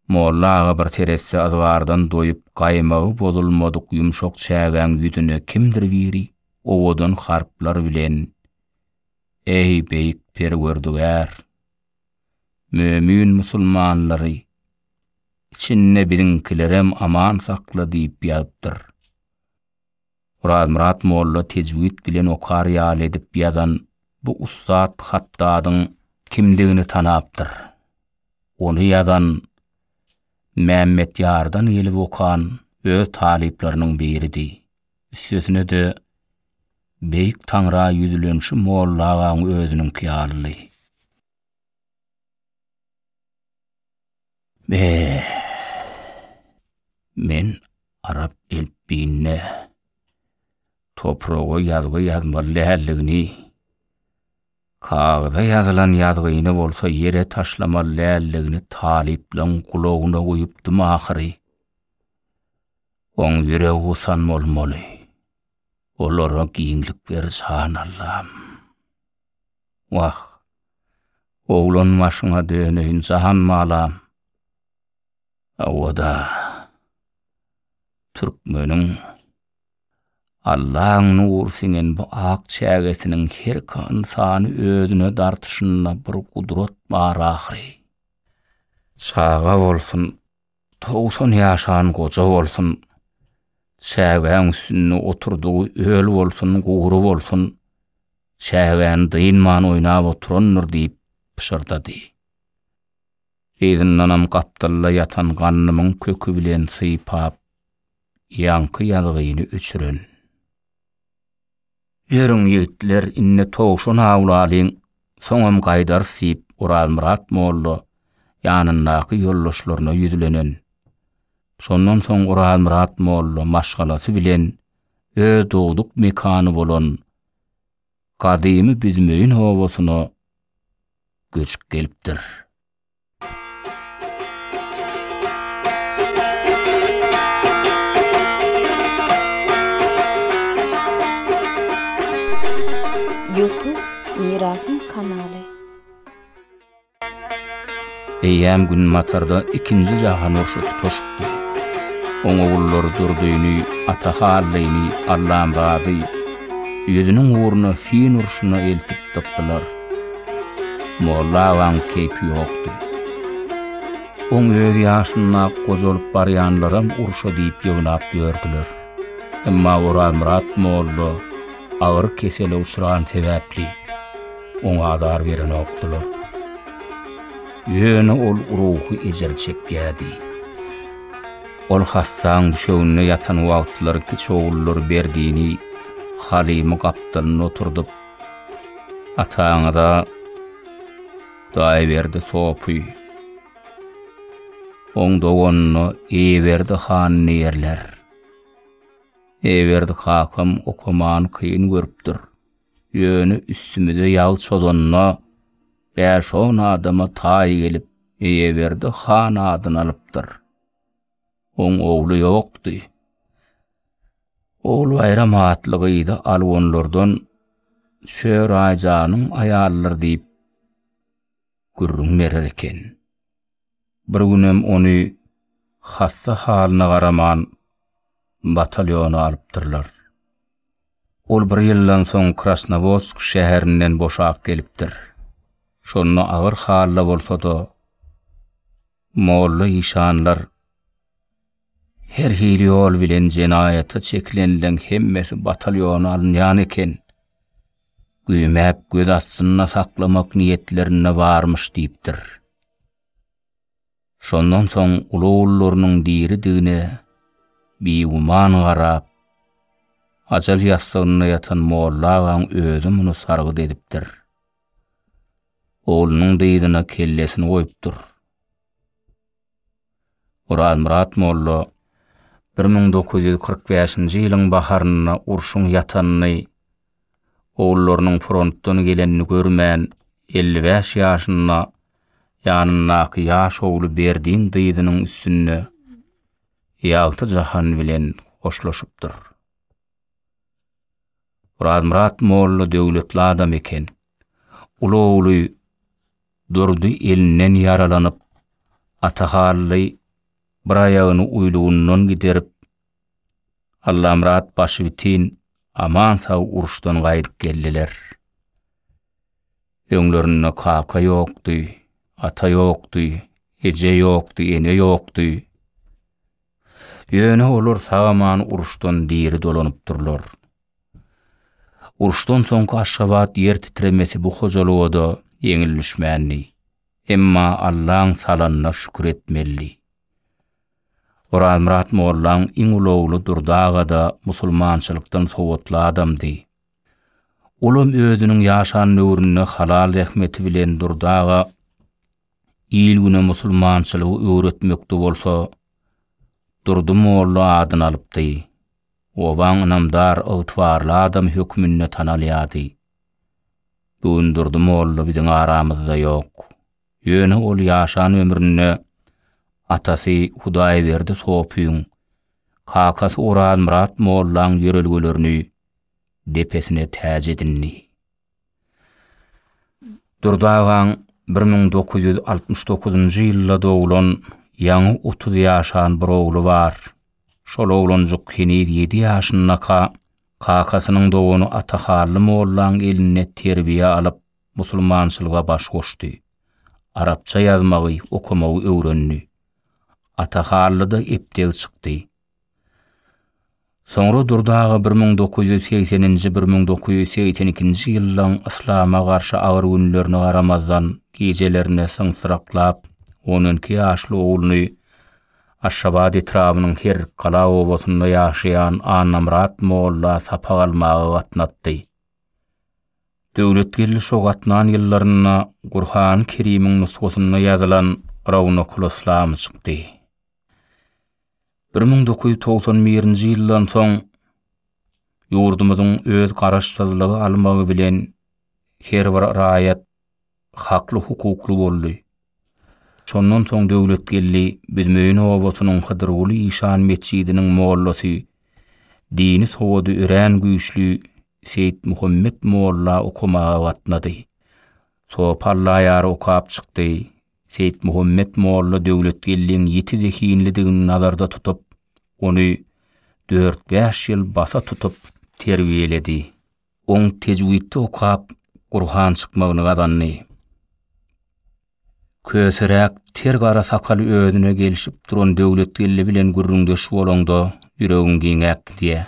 Molla bir teresse azgardan doýup gaýmagy bozulmadyk ýumşak çägäň ýüzüne kimdir biri owadan harplar bilen ey beýik perwerdigar, mömin musulmanlary içinde birinkilerem aman sakla diýip ýazypdyr. Orad Murat Molla tejwid bilen okar ýaly edip ýazan bu Ustad Hattadyň kimdigini tanapdyr. Onu yazan Mehmet Yardan gelip okan öz taliplerinin biridi. Üstüne de Beyik Tanra yüzülenşi mollagan özünün kıyarlı. Men Arap elbine toprağa yazgı yazma lälligini, kağıda yazılan yazgıyını bolsa yere taşlama lälligini taliplen kulağına koyupdum ahiri. On yüreği usan olmalı. Olara giňlik bersan Allah'ım. Vah, oğlan başına dönüyün zahan malam. Awada Türkmenin Allah'ın nur singen bu ak çägesinin her insany özüne dartyşyna bir kudret bar ahiri. Çağa bolsun, 90 ýaşan goja bolsun, çägen üstüne oturduğu öl bolsun, guguru bolsun, çägen dynman oýnap oturanlar diýip pişirdidi. Eýdinden gapdalla yatan gannymyň kökü bilen sypap, ýaňky ýazgyny öçüren. Ýörüň ýigitler inne toğuşun awlalyň, soňam gaýdar syp Ural Murat molly ýanyndaky ýollaşlaryna ýüzlenen. Şondan soň Ural Murat molly maşgalasy bilen öz dogduk mekany bolan gadymy bizmeýin howasyna göçüp gelipdir. YouTube Mirasym kanaly. Eýäm gün matarda ikinji jahan urşy tutuşdy. Oň oğullar durdyny, ata hallyny, Allah'ın bady, ýüzüniň uğruna fin urşyna eltip tıkdylar. Mollawan keýpi ýokdy. Oň öz ýaşyna gojolup barýanlaram urşa diýip ýownap ýördiler. Emma Ural Murat molly ağır kesele uçuran sebäpli oňa adar beren okdylar. Ýöne ol ruhy ejer çekýädi. Ol hastaň düşöwüne ýatan wagtlar kiçogullar berdiğini Halymy gapdalyna oturdup ataňa da daý berdi sopy. Oň dogonyny eýberdi han nerler. Eberdi kakam okuman kıyın görüpdür. Yönü üstümüde yağ çodonuna, beşon adama tay gelip, eberdi han adını alıpdır. On oğlu yoktu. Oğlu ayram atlığıydı algonlardan, şör aycanın ayarlar deyip, gürrün verir eken. Bir günem onu hassa haline garaman, batalyona alypdyrlar. Ol bir ýyldan soň Krasnovodsk şäherinden boşap gelipdir. Şonu agyr halla bolsa-da molla işanlar her hili ýol bilen jenaýata çekilenden hemmesi batalyona alynýan eken. Güýmäp göz astyna saklamak niýetlerine barmyş diýipdir. Şondan soň ulu-ullarynyň diri-digine bir uman garap, ajal ýastygyna ýatan mollawan özü muny sargyd edipdir. Oğlunyň diýdine kellesini goýupdyr. Ural Murat molly 1945-nji ýylyň baharyna urşuň ýatanyny, oğullarynyň frontdan gelenini görmän 55 ýaşyna ýanyndaky ýaş oğlu berdiň diýdiniň üstüne ýalty jahan bilen hoşlaşypdyr. Ural Murat molly döwletli adam eken. Ulu oğlu durdy elinden yaralanyp, atahally bir ayagyny uýlugundan giderip, Allah Murat başybitin aman sag uruşdan gaýdyp geldiler. Öňlerinde kaka ýokdy, ata ýokdy, eje ýokdy, ene ýokdy. Ýöne olar sagaman uruşdan diri dolanyp durlar. Uruşdan soňky Aşgabat yer titremesi bu hojalyga da yeňil düşmänli. Emma Allah'ın salanına şükür etmeli. Orhan Murat Mollaň iň ulugly durdaga da musulmançylykdan sowatly adamdy. Ulam özüniň ýaşan nuruna halal rahmeti bilen durdaga ilgüne musulmançylygy öwretmekde bolsa, Durdy Molla adyny alypdy. Owaň namdar ygtybarly adam hökmüne tanalýady. Bugün Durdy Molla biziň aramyzda ýok. Ýöne ol ýaşan ömrüne atasy Hudaýberdi sopyň, kakasy Orhan Murat Mollaň ýörelgelerini depesine täj edinli. Durdaýan 1969-njy ýylda dowulan ýaňy 30 ýaşan bir ogly bar. Şol oglanjyk henir 7 ýaşynda kakasynyň dowuny Atahally Mollaň eline terbiýe alyp musulmançylyga baş goşdy. Arapça ýazmagy, okumagy öwrendi. Atahallyda epdeg çykdy. Soňra Durdaga 1980-1982 ýyllaryň islama garşy agyr günlerini garamazdan gecelerine syňsyraklap, 12 ýaşly ogluny Aşgabat etrabynyň her kala obasynda ýaşaýan Anna Murat Molla sapa galmagy gatnatdy. Döwletgelli şo gatnan ýyllaryna Gurhan Kerimiň nusgasyna ýazylan Rawnakul Islam çykdy. 1991-nji ýyldan soň ýurdumyzyň öz garaşsyzlygy almagy bilen her bir raýat hakly hukukly boldy. Şondan soň döwletgelli Büdmeýin obasynyň Hydyrguly Işan meçidiniň mollasy, dini sowady ören güýçli Seyit Muhammed Molla okumaga gatnady. So pallaýar okap çykdy. Seyit Muhammed Molla döwletgelliň ýeti zekinlidigini nazarda tutup, ony 4-5 ýyl basa tutup terbiýeledi. Oň tejwidde okap Qur'an çykmagyny gadandy. Köseräk ter gara sakaly özüne gelişip duran döwletgelli bilen gürrüňdeş bolanda ýüregiň giňek diýe.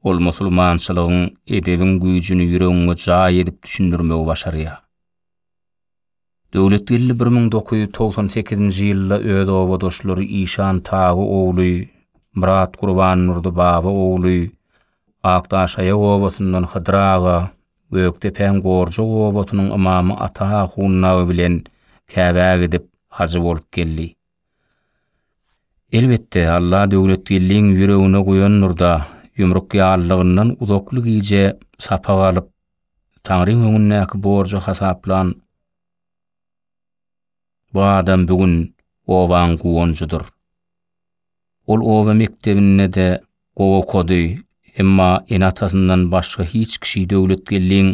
Ol musulmançylygyň edebiň güýjüni ýüregiňe jaý edip düşündirmegi başarýar. Döwletgelli 1998-nji ýylda öz obadoşlary Işan tagy ogly, Murat Gurban Nurdy baba ogly, Aktaşaýa obasyndan Hydraga, Gökdepen Gorja obasynyň imamy Ata Hunnawy bilen käbäg edip hajy bolup geldi. Elbetde Allah döwletgelliň ýüregine goýan nurda ýumruk ýallygyndan uzaklyk iýje sapa galyp, Taňryň öňündäki borja hasaplan bu adam bugün owaň guwonjudur. Ol owa mektebinde de okudy, emma enatasyndan başga hiç kişi döwletgelliň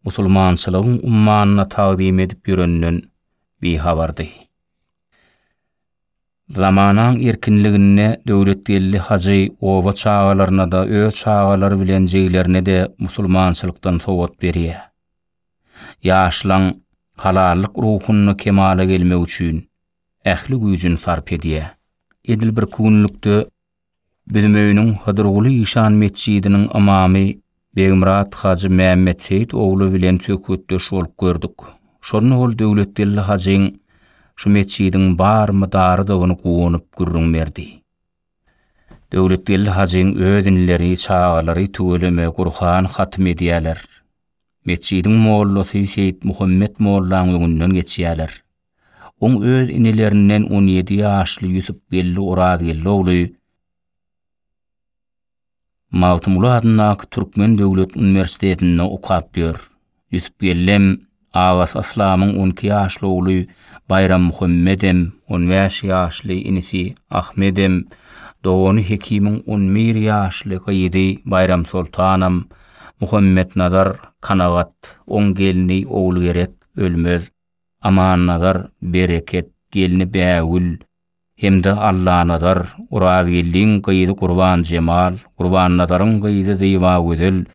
musulmançylygyň ummanyna taqdim edip ýörenden bihabardy. Zamanyň erkinligine döwletgelli hajy owa çağalaryna da öz çağalary bilen jeýlerine de musulmançylykdan sowat berýär. Ýaşlaň halallyk ruhuny kemale gelmek üçin ähli güýjüni sarp edýär. Edil bir kunlukda Büdmeýiniň Hydyrguly Işan meçidiniň imamy Begimrat Hacı Mehmet Seyit ogly bilen sökütdeş bolup gördük. Şonu ol döwletgelli hajyň şu meçidiň bar mydarydygyny guwanyp gürrüňmerdi. Döwletgelli hajyň ödünleri, çağalary tügeleme Qur'an hatm edýärler. Meçidiň mollasy Seyit Muhammed Mollaň öňünden geçýärler. Oň öz inelerinden 17 ýaşly Ýusupgelli Orazgelli ogly Maltymly adynaky Türkmen Döwlet Uniwersitetinde okap ýör. Ýusupgellem Awas Aslamyň 12 ýaşly ogly Bayram Muhammedem, 15 ýaşly inisi Ahmedem, Dowany Hekimiň 11 ýaşly gyýdy Bayram Sultanam, Muhammed Nazar Kanagat, on gelini ogly gerek ölmez, Aman Nazar Bereket gelini Bägül, hemde Allah Nazar Urazgelliň gyýdy Qurban Cemal, Qurban Nazaryň gyýdy Zywa Gödel,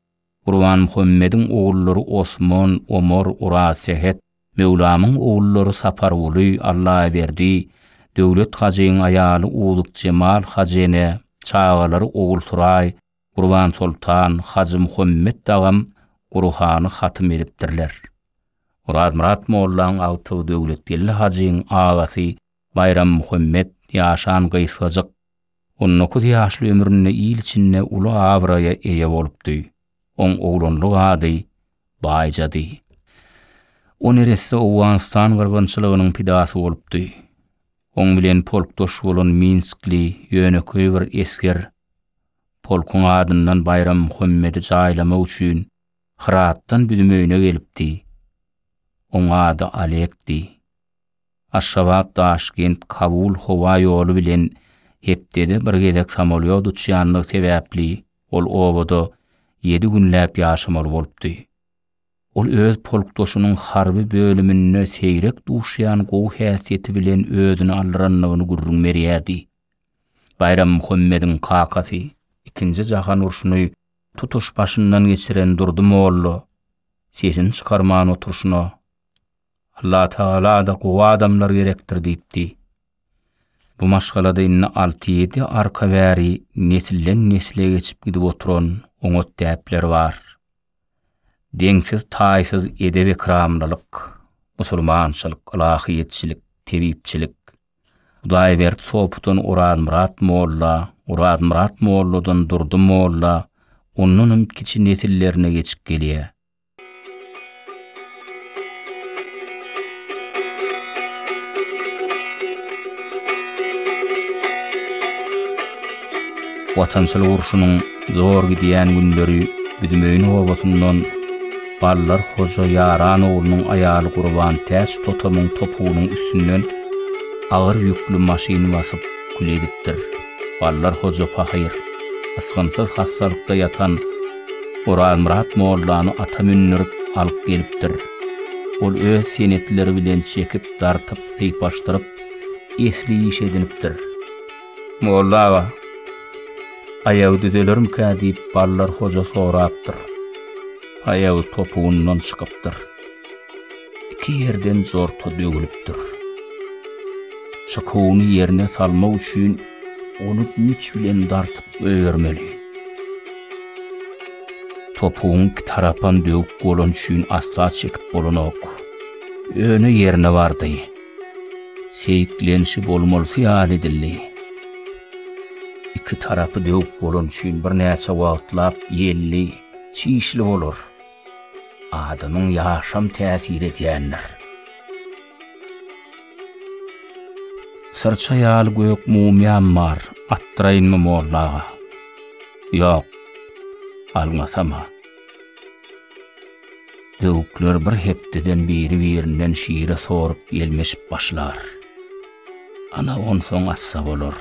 Qurban Muhammediň oğulları Osman, Omar, Uraz Sehet, Mevlamyň oğulları Sapar Uly, Allah berdi, döwlet hajyň aýaly Uluk Cemal hajyne, çağalary Ogul Turay, Gurban Sultan Hacı Muhammed dagam Gurhany hatym edipdirler. Murad Murat Mollaň awty döwletli hajyň agasy Bayram Muhammed ýaşan gysgadyk 19 ýaşly ömründe il içinde uly awraya eýe bolupdy. Oň oglanlyk ady Baýjady. O neresi Owganistan gyrgynçylygynyň pidasy bolupdy. Oň bilen polkdoş bolan Minskli ýöneköý bir esker polkuň adyndan Bayram Muhammedi jaýlamak üçin Hıratdan büdümöýüne gelipdi. Oň ady Alekdi. Aşgabat, Taşkent, Kabul howa ýolu bilen hepdede bir gedek samolyot uçýanlygy sebäpli ol obada 7 günläp ýaşamaly bolupdy. Ol öz polkdoşunyň harby bölümine seýrek duşýan gowy häsiýeti bilen özüni alranlygyny gurrunmerýärdi. Bayram Muhammediň kakasy ikinji jahan urşuny tutuş başyndan geçiren Durdumoğlu sesin çıkarman oturşuna Allah Taala da gowy adamlar gerekdir diýipdi. Bu maşgalada inne 6-7 arka wäri nesilden nesile geçip gidip oturan oňot täpler bar. Deňsiz taýsyz edep ikramlylyk, musulmançylyk, alahyetçilik, tebipçilik. Hudaýbert soputun Murad Murat Molladan Durdumoğlu onun kiçi nesillerine geçip gelýär. Watançylyk urşunyň zor gidýän günleri Büdümöýün howasyndan ballar hoja Yaran oğlunyň aýaly Gurban täş totamyň topugynyň üstünden agyr ýüklü maşyny basyp küledipdir. Ballar hoja pahyr, asgansız hassalykda ýatan Murad Murat Mollany ata münürip alyp gelipdir. Ol öz senetleri bilen çekip dartyp typaşdyryp esli iş edinipdir. Mollawa ayağı düzelerim diýip ballar hoja sorapdyr. Ayağı topuğundan çıkıpdyr. İki yerden zorta dögülüpdir. Çakowyny yerine salmak üçin onu güç bilen dartyp öýermeli. Topuğun iki tarapan dögüp bolan üçin asla çekip bolanok. Öňe yerine bardy. Seýiklenşi bolmalysy ýaly edildi. İki tarapy dögüp bolan üçin bir näçe wagtlap ýelli, çiýişli bolar. Adamyň ýaşam täsir edýänler. Sırça ýaly gök mumyam bar, attraýynmy mollaga? Ýok, almasama. Döwükler bir hepdeden biri-birinden şiire sorup gelmeşip başlar. Ana onsoň assa bolar.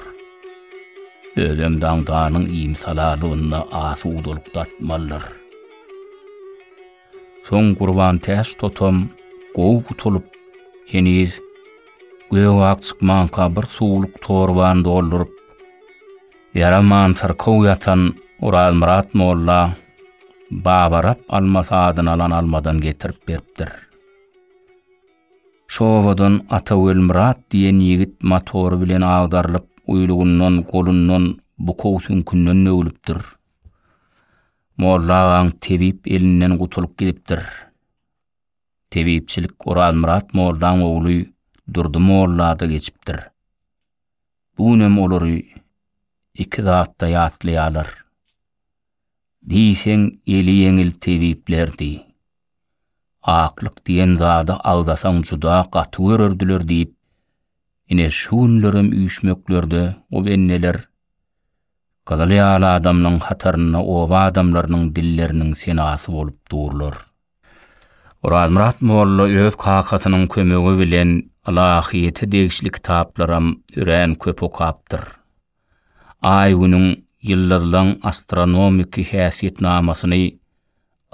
Özüm daňdanyň iýimsalalygyna asuwduluk datmalar. Soň Gurban täş totam gowy gutulup heniz göwak çykmanka bir suwluk torban doldurup yaraman sarkaw ýatan Murad Murat Molla babarap almas adyn alan almadan getirip beripdir. Şowadan Atawel Murat diýen ýigit motory bilen agdarylyp uylugundan golundan bukow sünkünden nöwülipdir. Mollaň tebip elinden gutulup gidipdir. Tebipçilik Murad Murat Mollaň ogly Durdumoğlu'da geçipdir. Bu nem olary iki zatda ýatlaýarlar. Diýseň eli ýeňil tebiplerdi. Aklyk diýen zady agdasaň juda gaty görürdiler diýip ine şunlarym üýşmeklerde o benneler gazaly adamnyň hataryna owa adamlarynyň dilleriniň senasy bolup durlar. Murad Murat Molla öz kakasynyň kömegi bilen alahyety degişli kitaplaram ürän köp okapdyr. Aýgynyň ýyllarlaň astronomik häsiýetnamasyny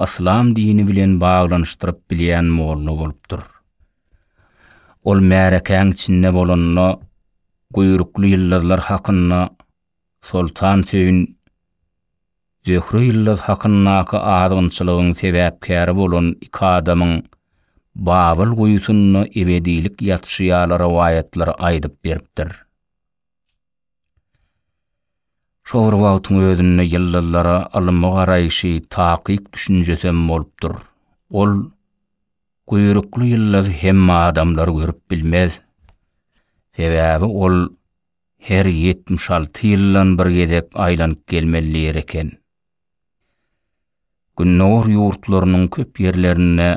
Islam dini bilen baglanyşdyryp bilýän molla bolupdyr. Ol märekäň içinde bolanyny guýrukly ýyllarlar hakyna Sultan Söýün Zöhre ýyllar hakynaky adamçylygyň sebäpkäri bolan iki adamyň Babil goýusyny ebedilik ýatşyýalara wayatlary aýdyp beripdir. Şol wagtyň özünde ýyllara alymy garaýşy takyk düşünjesem bolupdyr. Ol guýrukly ýyllady hemme adamlar görüp bilmez. Sebäbi ol her 76 ýyldan bir gezek aýlanyp gelmelidir eken. Günnur ýurtlarynyň köp ýerlerine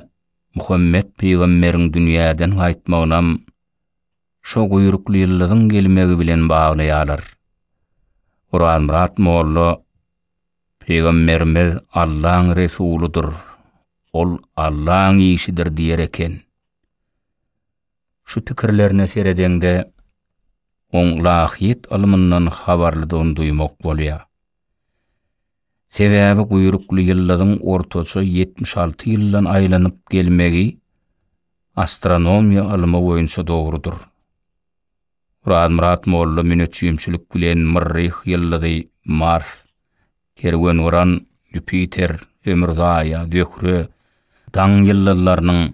Muhammed peýgamberiň dünýäden gaýtmagynam şo guýrukly ýylladyň gelmegi bilen baglaýarlar. Qur'an Murat Molla Peygamberimiz Allah'ın Resuludur. Ol Allah'ın işidir diýer eken. Şu pikirlerine seredende oň lahyet alymyndan habarlydygyny duýmak bolýar. Sebäbi guýrukly ýylladyň ortaça 76 ýyldan aýlanyp gelmegi astronomiýa alymy boýunça dogrudur. Qur'an Murat Molla minetçiýimçilik bilen Merrih ýyllady, Mars, Kerwenwaran, Jupiter, Ömürdaya, Dökrü, daň ýylladylarynyň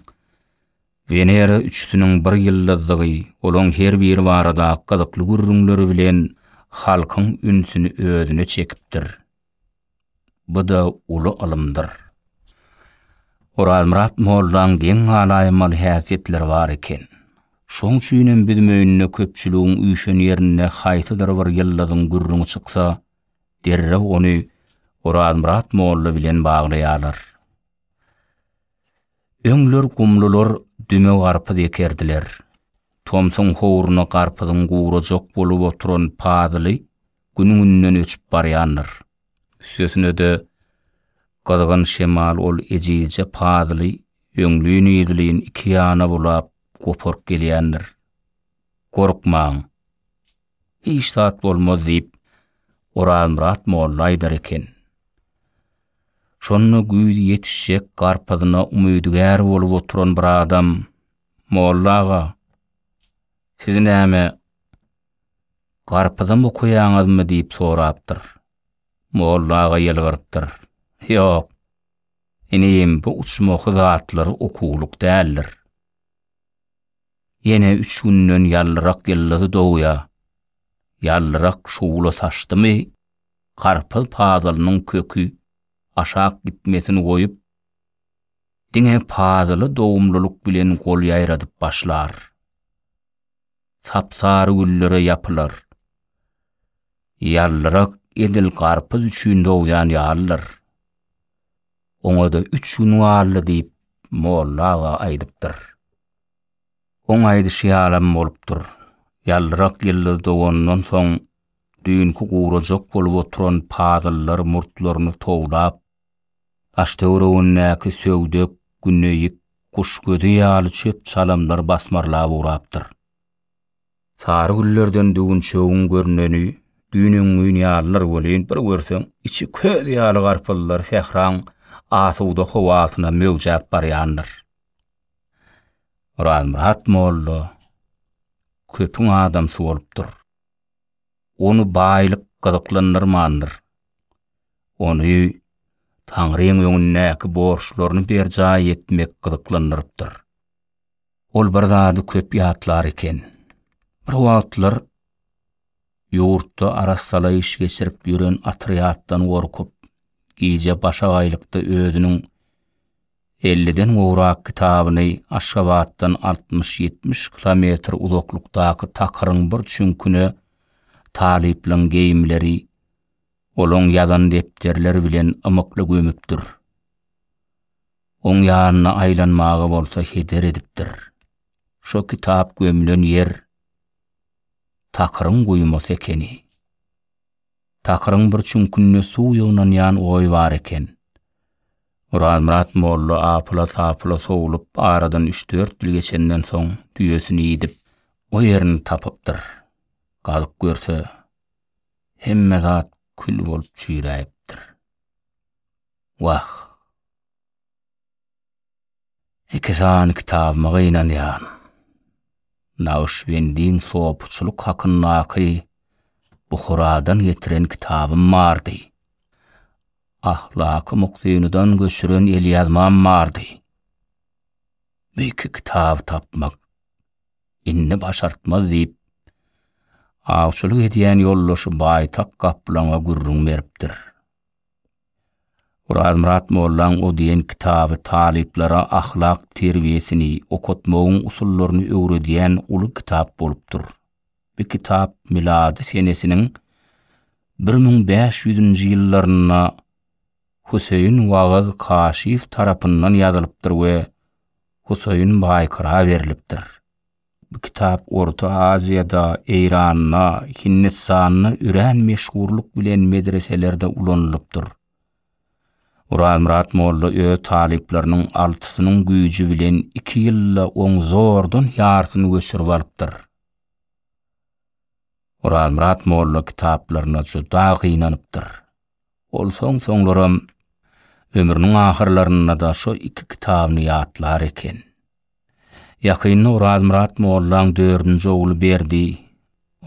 Venera üçsüniň bir ýylladygy, olaň her bir barada gazykly gürrüňleri bilen halkyň ünsüni özüne çekipdir. Bu da uly alymdyr. Qur'an Murat Mollaň deň alaýmaly häsiýetleri bar eken. Şoň üçin bizim öýünde köpçüligiň üýşen ýerine haýtydyr bir ýylladyň gürrüňi çyksa, derre ony Qur'an Murat Molla bilen baglaýarlar. Öňler gumlular düme garpy ekerdiler. Tomsun howruny garpydyň gurajak bolup oturan padyly gününden öçüp barýandyr. Sösüne de gazagan şemal ol ejice padyly öňlüğini ýediliň iki ýana bulap goparıp gelýändir. Gorkmaň. Hiç saat bolmaz diýip Qur'an Murat Molla aýdar eken. Şonu güýdi ýetişjek garpadyna umydygär bolup oturan bir adam Mollaga "Siz näme garpyda mı koýaňyzmy?" diýip sorapdyr. Mollaga ýylgyrypdyr. "Ýok. Enem bu uçmaky zatlary okuluk däldir. Yine 3 günden ýallyrak ýyllady dowya. Ýallyrak şuwla taşdymy, garpy pazalynyň kökü aşak gitmesini goýup, diňe pazaly dowumluluk bilen gol ýaýradyp başlar. Sapsary güllere ýapylar. Ýallyrak edil garpy üçin dowýan ýallyr. Oňa da 3 gün wagtly diýip Mollaga aýdypdyr. Oň aýdyşy ýalan bolupdyr. Ýallyrak ýyllady dowandan soň düýünki gurajak bolup oturan pazalylar murtlaryny towlap, aştöwrewünnäki söwdek, güneyik, kuş gözi ýaly çöp çalamlar basmarlap urapdyr. Sary güllerden düýünçegiň görneni, düýünüň ýallar bolan bir görseň, içi köz ýaly garpylar sehraň asuda howasyna möwjap barýandyr. Qur'an Murat Molla köpüň adamsy bolupdyr. Onu baýlyk gazyklandyrmandyr. Onu Taňryň öňündäki borçlaryny berjaý etmek gazyklandyrypdyr. Ol bir zady köp ýatlar eken. Bir wagtlar ýurtda arasala iş geçirip ýüren atriýatdan gorkup, giýje başa gaýlykda özüniň 50'den gowrak kitabyny Aşgabatdan 60-70 kilometr uzaklykdaky Takyryň bir çünküne talipliň geýimleri, olaň ýazan depterleri bilen amykly gömüpdir. Oň ýanyna aýlanmagy bolsa heder edipdir. Şo kitap gömülen ýer Takyryň guýmasy ekeni. Takyryň bir çünkünne suw ýognan ýan oý bar eken. Qur'an Murat Molla apla sowulup aradan 3-4 ýyl geçenden soň düýesini ýedip o ýerini tapypdyr. Galyp görse hemme zat kül bolup çüýräýipdir. Wah. Ekesan kitabyma gynanýan. Nawşwendiň sopuçuluk hakynaky Buharadan getiren kitabym bardy. Ahlak muktynydan göçüren el ýazmam bardy. Bu iki kitap tapmak inni başartmaz diýip Awçylyk edýän ýollaşy baýtak gaplana gürrüň beripdir. Uraz Murat Mollaň o diýen kitaby taliplara ahlak terbiýesini okutmagyň usullaryny öwredýän uly kitap bolupdyr. Bu kitap milady senesiniň 1500-nji ýyllaryna Huseýn Wagaz Kaşif tarapyndan ýazylypdyr we Huseýn Baýkyra berilipdir. Bu kitap Orta Aziýada, Eýranda, Hindistanda üren meşhurluk bilen medreselerde ulanylypdyr. Uraz Murat Molla öz talipleriniň 6synyň güýji bilen 2 ýylda oň zordan ýarsyny göçürip alypdyr. Uraz Murat Molla kitaplaryna juda gynanypdyr. Ol soňlarym ömrüniň ahyrlarynda da şu 2 kitabyny ýatlar eken. Ýakynda Uraz Murat Mollaň 4-nji ogly berdi.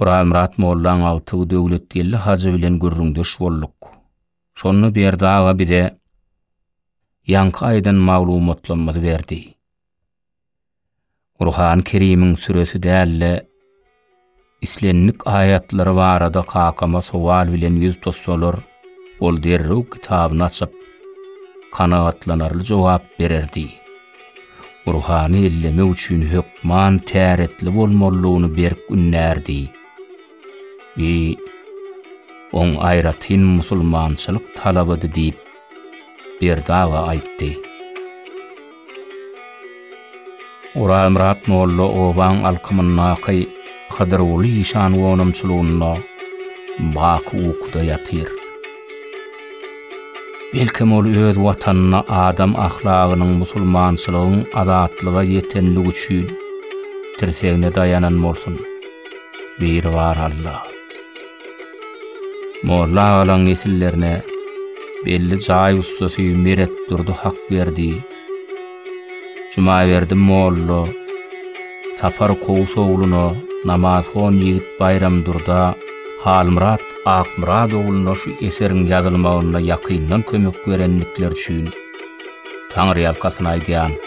Uraz Murat Mollaň alty döwlet gelli hajy bilen gürrüňdeş bolduk. Şonu berdi aga bide ýanky aýdan maglumatlary berdi. Qur'an Kerimiň süresi dälle islenlik aýatlary barada kakama sowal bilen ýüz tossalar, ol derrew kitabyny açyp kanagatlanarly jogap bererdi. Qur'any elleme üçin hökman täretli bolmalygyny berip ünnärdi. On aýratyn musulmançylyk talabady diýip bir dawa aýtdy. Uraz Murat Molla owaň alkymyny Hadyrly işan wonamçylygyna baky ukuda ýatyr. Belkim ol öz watanyna adam ahlagynyň musulmançylygyň azatlyga ýetenligi üçin tirsegine dayanan bolsun. Bir var Allah. Molla alan nesillerine belli jaý ustasy meret durdy, hak berdi. Cuma berdi Molla Sapar Kowus ogluny namaz hon ýigit bayram durda Halmurat Akmurad ogluny şu eseriň ýazylmagyna ýakyndan kömek berenlikler üçin Taňry ýalkasyny aýdýan.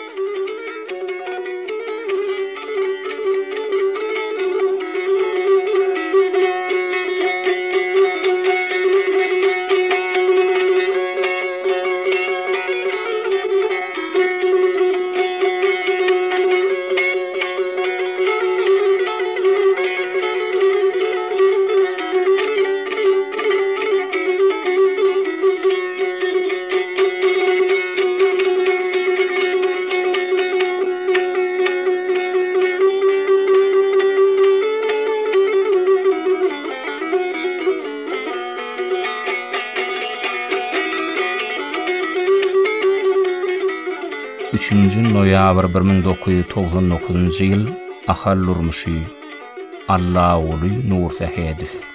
Noyabr 1999-njy ýyl Ahal Urmuşy Allah oly Nur Sehedif.